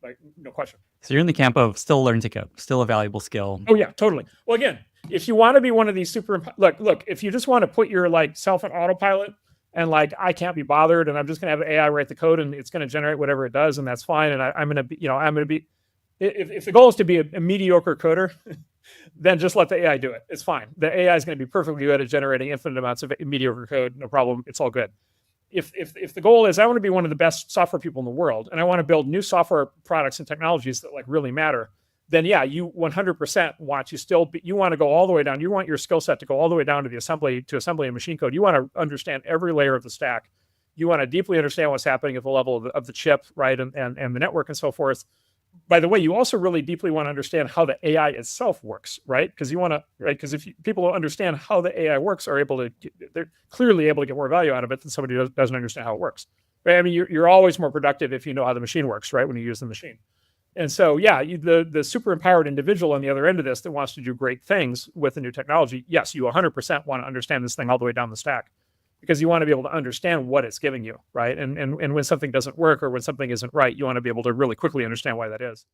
like no question. So you're in the camp of still learn to code, still a valuable skill. Oh yeah, totally. Well, again, if you want to be one of these look, if you just want to put your like self on autopilot and like I can't be bothered and I'm just gonna have AI write the code and it's gonna generate whatever it does and that's fine and I'm gonna be, I'm gonna be, if the goal is to be a mediocre coder, then just let the AI do it. It's fine. The AI is going to be perfectly good at generating infinite amounts of mediocre code. No problem. It's all good. If the goal is I want to be one of the best software people in the world and I want to build new software products and technologies that like really matter, then yeah, you 100% want to you want to go all the way down. You want your skill set to go all the way down to the assembly and machine code. You want to understand every layer of the stack. You want to deeply understand what's happening at the level of the chip, right, and the network and so forth. By the way, you also really deeply want to understand how the AI itself works, right? Because you want to, right? Because if people understand how the AI works, they're clearly able to get more value out of it than somebody who doesn't understand how it works. Right? I mean, you're always more productive if you know how the machine works, right? When you use the machine. And so, yeah, the super empowered individual on the other end of this that wants to do great things with the new technology, yes, you 100% want to understand this thing all the way down the stack. Because you want to be able to understand what it's giving you, right? And when something doesn't work or when something isn't right, you want to be able to really quickly understand why that is.